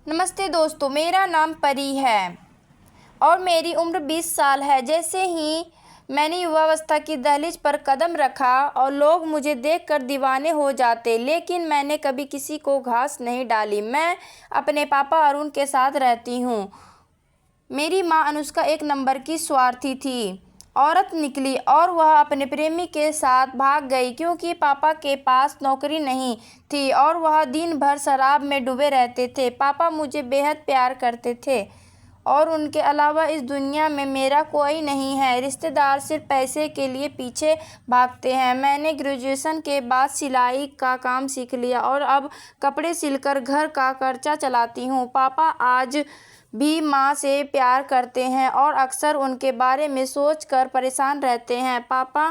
नमस्ते दोस्तों, मेरा नाम परी है और मेरी उम्र 20 साल है। जैसे ही मैंने युवावस्था की दहलीज पर कदम रखा और लोग मुझे देखकर दीवाने हो जाते, लेकिन मैंने कभी किसी को घास नहीं डाली। मैं अपने पापा अरुण के साथ रहती हूँ। मेरी माँ अनुष्का एक नंबर की स्वार्थी थी औरत निकली और वह अपने प्रेमी के साथ भाग गई क्योंकि पापा के पास नौकरी नहीं थी और वह दिन भर शराब में डूबे रहते थे। पापा मुझे बेहद प्यार करते थे और उनके अलावा इस दुनिया में मेरा कोई नहीं है। रिश्तेदार सिर्फ पैसे के लिए पीछे भागते हैं। मैंने ग्रेजुएशन के बाद सिलाई का काम सीख लिया और अब कपड़े सिलकर घर का खर्चा चलाती हूँ। पापा आज भी माँ से प्यार करते हैं और अक्सर उनके बारे में सोचकर परेशान रहते हैं। पापा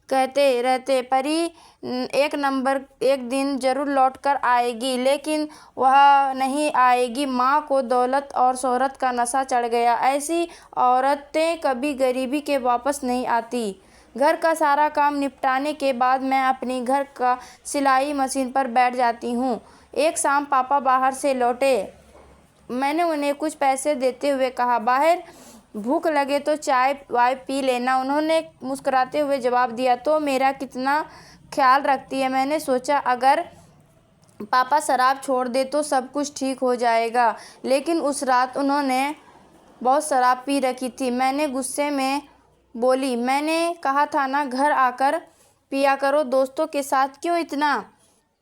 कहते रहते, परी एक दिन जरूर लौट कर आएगी, लेकिन वह नहीं आएगी। माँ को दौलत और शोहरत का नशा चढ़ गया। ऐसी औरतें कभी गरीबी के वापस नहीं आती। घर का सारा काम निपटाने के बाद मैं अपनी घर का सिलाई मशीन पर बैठ जाती हूँ। एक शाम पापा बाहर से लौटे। मैंने उन्हें कुछ पैसे देते हुए कहा, बाहर भूख लगे तो चाय वाय पी लेना। उन्होंने मुस्कुराते हुए जवाब दिया, तो मेरा कितना ख्याल रखती है। मैंने सोचा अगर पापा शराब छोड़ दे तो सब कुछ ठीक हो जाएगा, लेकिन उस रात उन्होंने बहुत शराब पी रखी थी। मैंने गुस्से में बोली, मैंने कहा था ना घर आकर पिया करो, दोस्तों के साथ क्यों इतना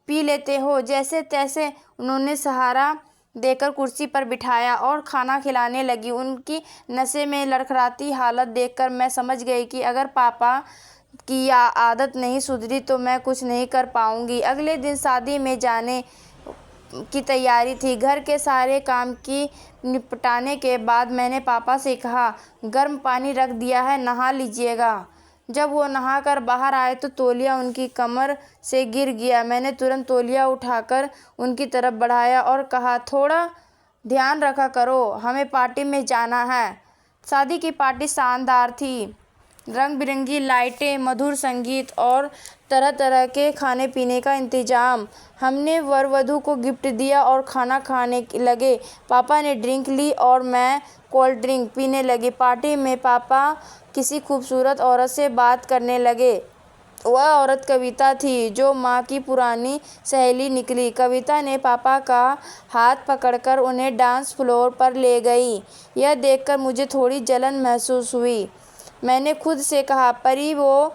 पी लेते हो। जैसे तैसे उन्होंने सहारा देकर कुर्सी पर बिठाया और खाना खिलाने लगी। उनकी नशे में लड़खड़ाती हालत देखकर मैं समझ गई कि अगर पापा की आदत नहीं सुधरी तो मैं कुछ नहीं कर पाऊंगी। अगले दिन शादी में जाने की तैयारी थी। घर के सारे काम की निपटाने के बाद मैंने पापा से कहा, गर्म पानी रख दिया है, नहा लीजिएगा। जब वो नहाकर बाहर आए तो तौलिया उनकी कमर से गिर गया। मैंने तुरंत तौलिया उठाकर उनकी तरफ बढ़ाया और कहा, थोड़ा ध्यान रखा करो, हमें पार्टी में जाना है। शादी की पार्टी शानदार थी। रंग बिरंगी लाइटें, मधुर संगीत और तरह तरह के खाने पीने का इंतजाम। हमने वर वधू को गिफ्ट दिया और खाना खाने लगे। पापा ने ड्रिंक ली और मैं कोल्ड ड्रिंक पीने लगी। पार्टी में पापा किसी खूबसूरत औरत से बात करने लगे। वह औरत कविता थी, जो माँ की पुरानी सहेली निकली। कविता ने पापा का हाथ पकड़कर उन्हें डांस फ्लोर पर ले गई। यह देखकर मुझे थोड़ी जलन महसूस हुई। मैंने खुद से कहा, परी वो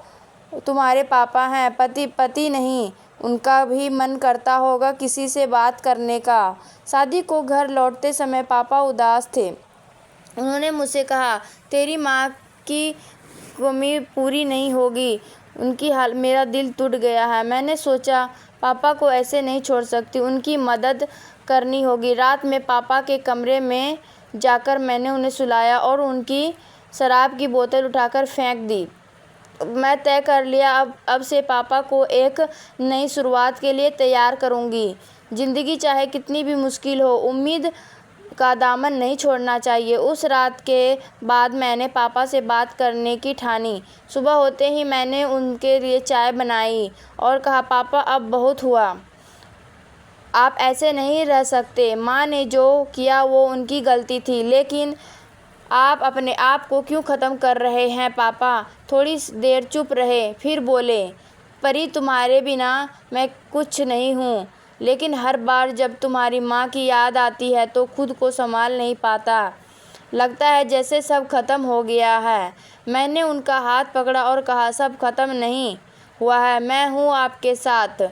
तुम्हारे पापा हैं, पति नहीं। उनका भी मन करता होगा किसी से बात करने का। शादी को घर लौटते समय पापा उदास थे। उन्होंने मुझसे कहा, तेरी माँ की कमी पूरी नहीं होगी, उनकी हाल मेरा दिल टूट गया है। मैंने सोचा पापा को ऐसे नहीं छोड़ सकती, उनकी मदद करनी होगी। रात में पापा के कमरे में जाकर मैंने उन्हें सुलाया और उनकी शराब की बोतल उठाकर फेंक दी। मैं तय कर लिया, अब से पापा को एक नई शुरुआत के लिए तैयार करूँगी। ज़िंदगी चाहे कितनी भी मुश्किल हो, उम्मीद का दामन नहीं छोड़ना चाहिए। उस रात के बाद मैंने पापा से बात करने की ठानी। सुबह होते ही मैंने उनके लिए चाय बनाई और कहा, पापा अब बहुत हुआ, आप ऐसे नहीं रह सकते। माँ ने जो किया वो उनकी गलती थी, लेकिन आप अपने आप को क्यों ख़त्म कर रहे हैं। पापा थोड़ी देर चुप रहे, फिर बोले, परी तुम्हारे बिना मैं कुछ नहीं हूँ, लेकिन हर बार जब तुम्हारी माँ की याद आती है तो खुद को संभाल नहीं पाता। लगता है जैसे सब खत्म हो गया है। मैंने उनका हाथ पकड़ा और कहा, सब खत्म नहीं हुआ है, मैं हूँ आपके साथ।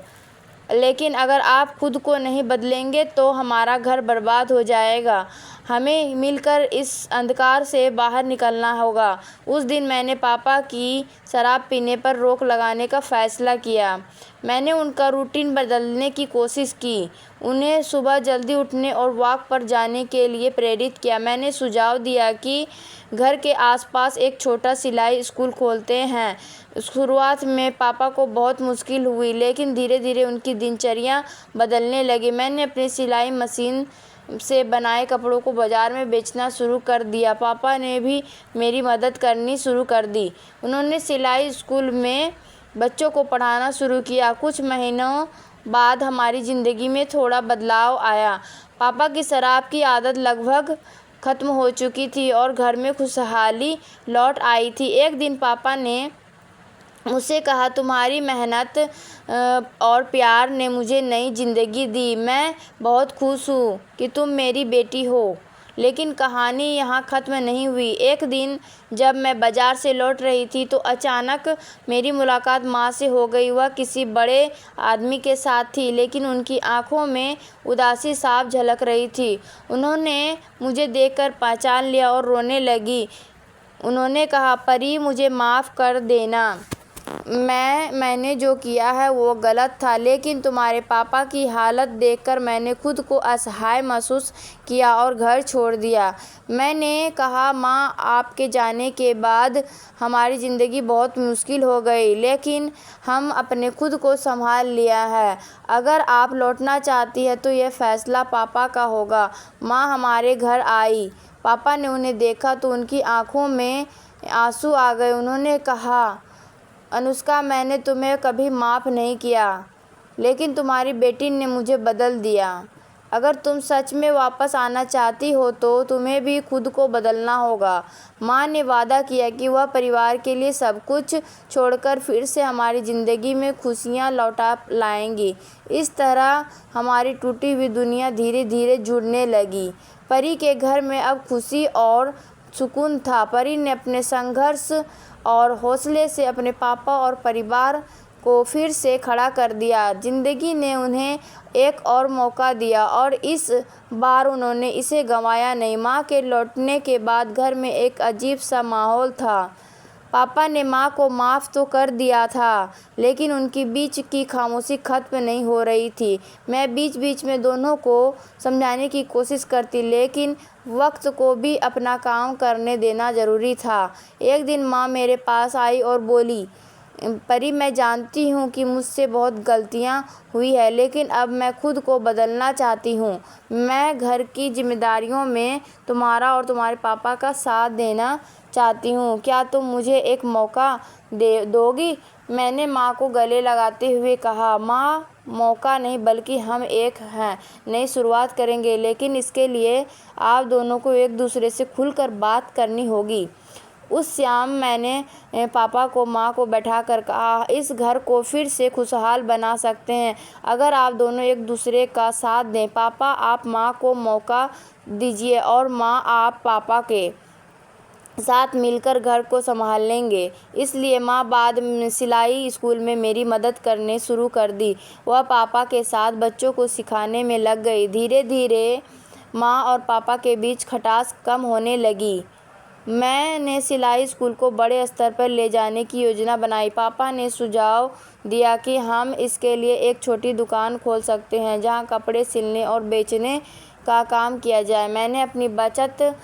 लेकिन अगर आप खुद को नहीं बदलेंगे तो हमारा घर बर्बाद हो जाएगा। हमें मिलकर इस अंधकार से बाहर निकलना होगा। उस दिन मैंने पापा की शराब पीने पर रोक लगाने का फ़ैसला किया। मैंने उनका रूटीन बदलने की कोशिश की। उन्हें सुबह जल्दी उठने और वॉक पर जाने के लिए प्रेरित किया। मैंने सुझाव दिया कि घर के आसपास एक छोटा सिलाई स्कूल खोलते हैं। शुरुआत में पापा को बहुत मुश्किल हुई, लेकिन धीरे धीरे उनकी दिनचर्या बदलने लगी। मैंने अपनी सिलाई मशीन से बनाए कपड़ों को बाज़ार में बेचना शुरू कर दिया। पापा ने भी मेरी मदद करनी शुरू कर दी। उन्होंने सिलाई स्कूल में बच्चों को पढ़ाना शुरू किया। कुछ महीनों बाद हमारी ज़िंदगी में थोड़ा बदलाव आया। पापा की शराब की आदत लगभग ख़त्म हो चुकी थी और घर में खुशहाली लौट आई थी। एक दिन पापा ने मुझसे कहा, तुम्हारी मेहनत और प्यार ने मुझे नई ज़िंदगी दी। मैं बहुत खुश हूँ कि तुम मेरी बेटी हो। लेकिन कहानी यहाँ ख़त्म नहीं हुई। एक दिन जब मैं बाज़ार से लौट रही थी तो अचानक मेरी मुलाकात माँ से हो गई। वह किसी बड़े आदमी के साथ थी, लेकिन उनकी आँखों में उदासी साफ झलक रही थी। उन्होंने मुझे देखकर पहचान लिया और रोने लगी। उन्होंने कहा, परी, मुझे माफ़ कर देना। मैंने जो किया है वो गलत था, लेकिन तुम्हारे पापा की हालत देखकर मैंने खुद को असहाय महसूस किया और घर छोड़ दिया। मैंने कहा, माँ, आपके जाने के बाद हमारी ज़िंदगी बहुत मुश्किल हो गई, लेकिन हम अपने खुद को संभाल लिया है। अगर आप लौटना चाहती है तो यह फ़ैसला पापा का होगा। माँ हमारे घर आई। पापा ने उन्हें देखा तो उनकी आँखों में आंसू आ गए। उन्होंने कहा, अनुष्का, मैंने तुम्हें कभी माफ़ नहीं किया, लेकिन तुम्हारी बेटी ने मुझे बदल दिया। अगर तुम सच में वापस आना चाहती हो तो तुम्हें भी खुद को बदलना होगा। माँ ने वादा किया कि वह परिवार के लिए सब कुछ छोड़कर फिर से हमारी ज़िंदगी में खुशियाँ लौटा लाएंगी। इस तरह हमारी टूटी हुई दुनिया धीरे धीरे जुड़ने लगी। परी के घर में अब खुशी और सुकून था। परी ने अपने संघर्ष और हौसले से अपने पापा और परिवार को फिर से खड़ा कर दिया। ज़िंदगी ने उन्हें एक और मौका दिया और इस बार उन्होंने इसे गंवाया नहीं। माँ के लौटने के बाद घर में एक अजीब सा माहौल था। पापा ने माँ को माफ़ तो कर दिया था, लेकिन उनकी बीच की खामोशी ख़त्म नहीं हो रही थी। मैं बीच बीच में दोनों को समझाने की कोशिश करती, लेकिन वक्त को भी अपना काम करने देना ज़रूरी था। एक दिन माँ मेरे पास आई और बोली, परी, मैं जानती हूँ कि मुझसे बहुत गलतियाँ हुई है, लेकिन अब मैं खुद को बदलना चाहती हूँ। मैं घर की जिम्मेदारियों में तुम्हारा और तुम्हारे पापा का साथ देना चाहती हूँ। क्या तुम मुझे एक मौका दोगी? मैंने माँ को गले लगाते हुए कहा, माँ, मौका नहीं, बल्कि हम एक हैं नई शुरुआत करेंगे, लेकिन इसके लिए आप दोनों को एक दूसरे से खुलकर बात करनी होगी। उस शाम मैंने पापा को माँ को बैठाकर कहा, इस घर को फिर से खुशहाल बना सकते हैं अगर आप दोनों एक दूसरे का साथ दें। पापा, आप माँ को मौका दीजिए और माँ, आप पापा के साथ मिलकर घर को संभाल लेंगे। इसलिए माँ बाद में सिलाई स्कूल में मेरी मदद करने शुरू कर दी। वह पापा के साथ बच्चों को सिखाने में लग गई। धीरे धीरे माँ और पापा के बीच खटास कम होने लगी। मैंने सिलाई स्कूल को बड़े स्तर पर ले जाने की योजना बनाई। पापा ने सुझाव दिया कि हम इसके लिए एक छोटी दुकान खोल सकते हैं जहां कपड़े सिलने और बेचने का काम किया जाए। मैंने अपनी बचत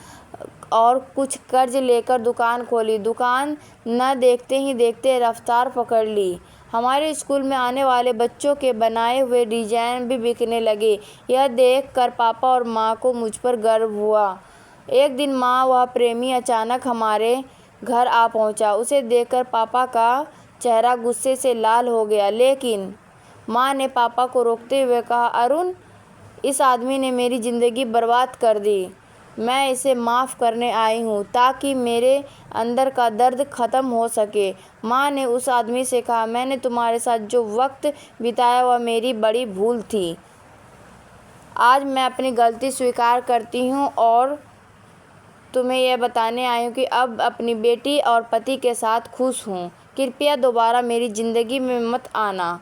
और कुछ कर्ज लेकर दुकान खोली। दुकान न देखते ही देखते रफ्तार पकड़ ली। हमारे स्कूल में आने वाले बच्चों के बनाए हुए डिज़ाइन भी बिकने लगे। यह देखकर पापा और माँ को मुझ पर गर्व हुआ। एक दिन माँ, वह प्रेमी, अचानक हमारे घर आ पहुँचा। उसे देखकर पापा का चेहरा गुस्से से लाल हो गया, लेकिन माँ ने पापा को रोकते हुए कहा, अरुण, इस आदमी ने मेरी ज़िंदगी बर्बाद कर दी। मैं इसे माफ़ करने आई हूँ ताकि मेरे अंदर का दर्द ख़त्म हो सके। माँ ने उस आदमी से कहा, मैंने तुम्हारे साथ जो वक्त बिताया वह मेरी बड़ी भूल थी। आज मैं अपनी गलती स्वीकार करती हूँ और तुम्हें यह बताने आई हूँ कि अब अपनी बेटी और पति के साथ खुश हूँ। कृपया दोबारा मेरी ज़िंदगी में मत आना।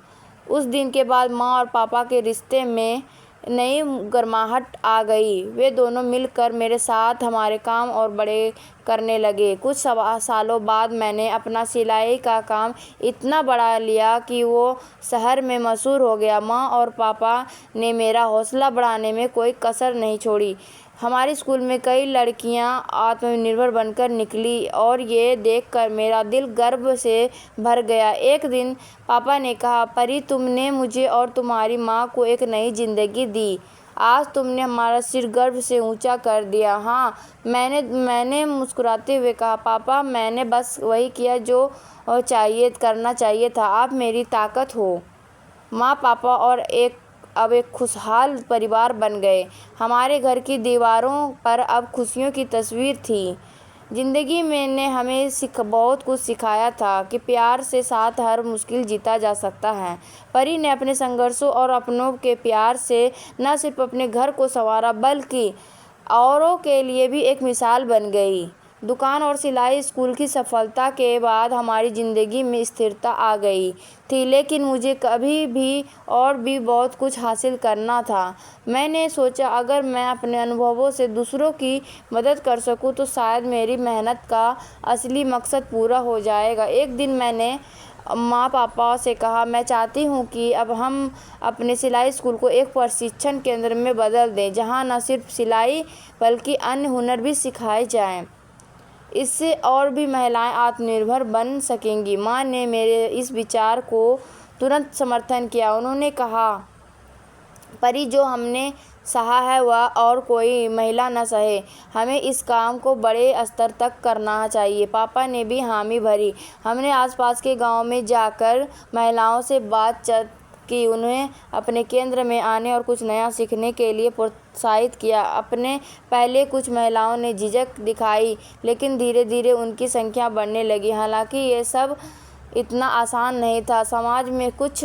उस दिन के बाद माँ और पापा के रिश्ते में नई गर्माहट आ गई। वे दोनों मिलकर मेरे साथ हमारे काम और बड़े करने लगे। कुछ सालों बाद मैंने अपना सिलाई का काम इतना बढ़ा लिया कि वो शहर में मशहूर हो गया। माँ और पापा ने मेरा हौसला बढ़ाने में कोई कसर नहीं छोड़ी। हमारे स्कूल में कई लड़कियां आत्मनिर्भर बनकर निकली और ये देखकर मेरा दिल गर्व से भर गया। एक दिन पापा ने कहा, परी, तुमने मुझे और तुम्हारी माँ को एक नई ज़िंदगी दी। आज तुमने हमारा सिर गर्व से ऊंचा कर दिया। हाँ, मैंने मुस्कुराते हुए कहा, पापा, मैंने बस वही किया जो करना चाहिए था। आप मेरी ताकत हो। माँ, पापा और एक अब एक खुशहाल परिवार बन गए। हमारे घर की दीवारों पर अब खुशियों की तस्वीर थी। ज़िंदगी में ने हमें बहुत कुछ सिखाया था कि प्यार से साथ हर मुश्किल जीता जा सकता है। परी ने अपने संघर्षों और अपनों के प्यार से न सिर्फ अपने घर को संवारा बल्कि औरों के लिए भी एक मिसाल बन गई। दुकान और सिलाई स्कूल की सफलता के बाद हमारी ज़िंदगी में स्थिरता आ गई थी, लेकिन मुझे कभी भी और भी बहुत कुछ हासिल करना था। मैंने सोचा अगर मैं अपने अनुभवों से दूसरों की मदद कर सकूं तो शायद मेरी मेहनत का असली मकसद पूरा हो जाएगा। एक दिन मैंने माँ पापा से कहा, मैं चाहती हूँ कि अब हम अपने सिलाई स्कूल को एक प्रशिक्षण केंद्र में बदल दें, जहाँ न सिर्फ सिलाई बल्कि अन्य हुनर भी सिखाए जाएं। इससे और भी महिलाएं आत्मनिर्भर बन सकेंगी। माँ ने मेरे इस विचार को तुरंत समर्थन किया। उन्होंने कहा, परी, जो हमने सहा है वह और कोई महिला न सहे। हमें इस काम को बड़े स्तर तक करना चाहिए। पापा ने भी हामी भरी। हमने आसपास के गांव में जाकर महिलाओं से बातचीत की, उन्हें अपने केंद्र में आने और कुछ नया सीखने के लिए प्रोत्साहित किया। अपने पहले कुछ महिलाओं ने झिझक दिखाई, लेकिन धीरे धीरे उनकी संख्या बढ़ने लगी। हालांकि ये सब इतना आसान नहीं था। समाज में कुछ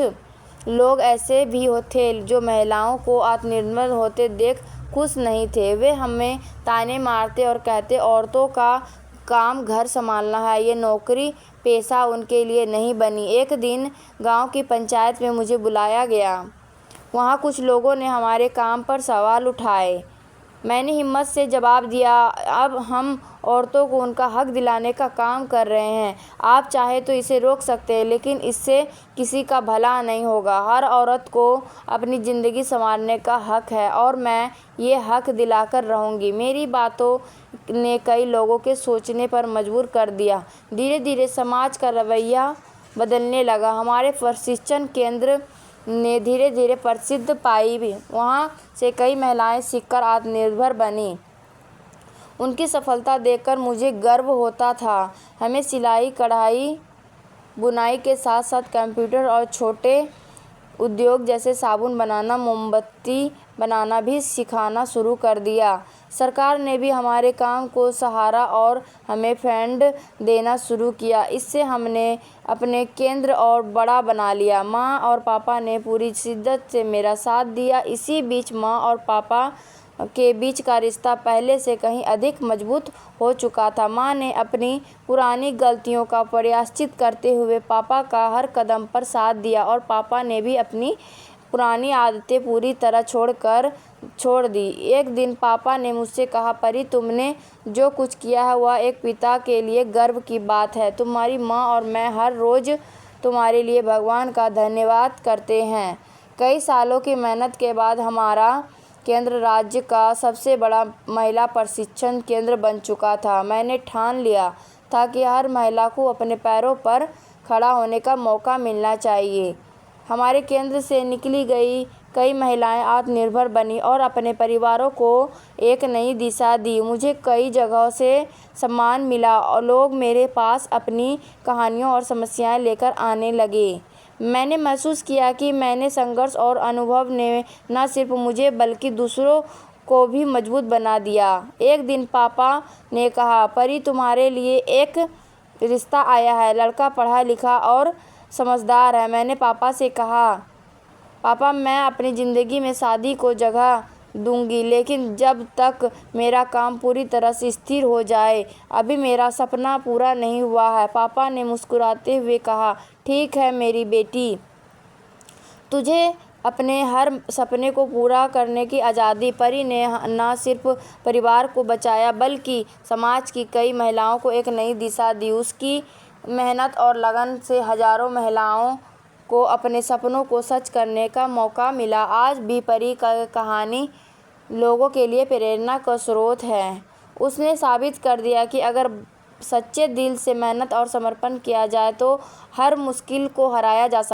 लोग ऐसे भी थे जो महिलाओं को आत्मनिर्भर होते देख खुश नहीं थे। वे हमें ताने मारते और कहते, औरतों का काम घर संभालना है, ये नौकरी पेशा उनके लिए नहीं बनी। एक दिन गांव की पंचायत में मुझे बुलाया गया। वहां कुछ लोगों ने हमारे काम पर सवाल उठाए। मैंने हिम्मत से जवाब दिया, अब हम औरतों को उनका हक दिलाने का काम कर रहे हैं। आप चाहे तो इसे रोक सकते हैं, लेकिन इससे किसी का भला नहीं होगा। हर औरत को अपनी ज़िंदगी संवारने का हक है और मैं ये हक दिलाकर रहूँगी। मेरी बातों ने कई लोगों के सोचने पर मजबूर कर दिया। धीरे धीरे समाज का रवैया बदलने लगा। हमारे प्रशिक्षण केंद्र ने धीरे धीरे प्रसिद्ध पाई भी। वहाँ से कई महिलाएं सीखकर आत्मनिर्भर बनी। उनकी सफलता देखकर मुझे गर्व होता था। हमें सिलाई कढ़ाई बुनाई के साथ साथ कंप्यूटर और छोटे उद्योग जैसे साबुन बनाना, मोमबत्ती बनाना भी सिखाना शुरू कर दिया। सरकार ने भी हमारे काम को सहारा और हमें फंड देना शुरू किया। इससे हमने अपने केंद्र और बड़ा बना लिया। माँ और पापा ने पूरी शिद्दत से मेरा साथ दिया। इसी बीच माँ और पापा के बीच का रिश्ता पहले से कहीं अधिक मजबूत हो चुका था। माँ ने अपनी पुरानी गलतियों का प्रायश्चित करते हुए पापा का हर कदम पर साथ दिया और पापा ने भी अपनी पुरानी आदतें पूरी तरह छोड़ दी। एक दिन पापा ने मुझसे कहा, परी, तुमने जो कुछ किया है वह एक पिता के लिए गर्व की बात है। तुम्हारी माँ और मैं हर रोज़ तुम्हारे लिए भगवान का धन्यवाद करते हैं। कई सालों की मेहनत के बाद हमारा केंद्र राज्य का सबसे बड़ा महिला प्रशिक्षण केंद्र बन चुका था। मैंने ठान लिया था कि हर महिला को अपने पैरों पर खड़ा होने का मौका मिलना चाहिए। हमारे केंद्र से निकली गई कई महिलाएं आत्मनिर्भर बनी और अपने परिवारों को एक नई दिशा दी। मुझे कई जगहों से सम्मान मिला और लोग मेरे पास अपनी कहानियों और समस्याएं लेकर आने लगे। मैंने महसूस किया कि मैंने संघर्ष और अनुभव ने न सिर्फ मुझे बल्कि दूसरों को भी मजबूत बना दिया। एक दिन पापा ने कहा, परी, तुम्हारे लिए एक रिश्ता आया है। लड़का पढ़ा लिखा और समझदार है। मैंने पापा से कहा, पापा, मैं अपनी ज़िंदगी में शादी को जगह दूंगी, लेकिन जब तक मेरा काम पूरी तरह से स्थिर हो जाए। अभी मेरा सपना पूरा नहीं हुआ है। पापा ने मुस्कुराते हुए कहा, ठीक है मेरी बेटी, तुझे अपने हर सपने को पूरा करने की आज़ादी। परी ने न सिर्फ परिवार को बचाया बल्कि समाज की कई महिलाओं को एक नई दिशा दी। उसकी मेहनत और लगन से हजारों महिलाओं को अपने सपनों को सच करने का मौका मिला। आज भी परी का कहानी लोगों के लिए प्रेरणा का स्रोत है। उसने साबित कर दिया कि अगर सच्चे दिल से मेहनत और समर्पण किया जाए तो हर मुश्किल को हराया जा सकता है।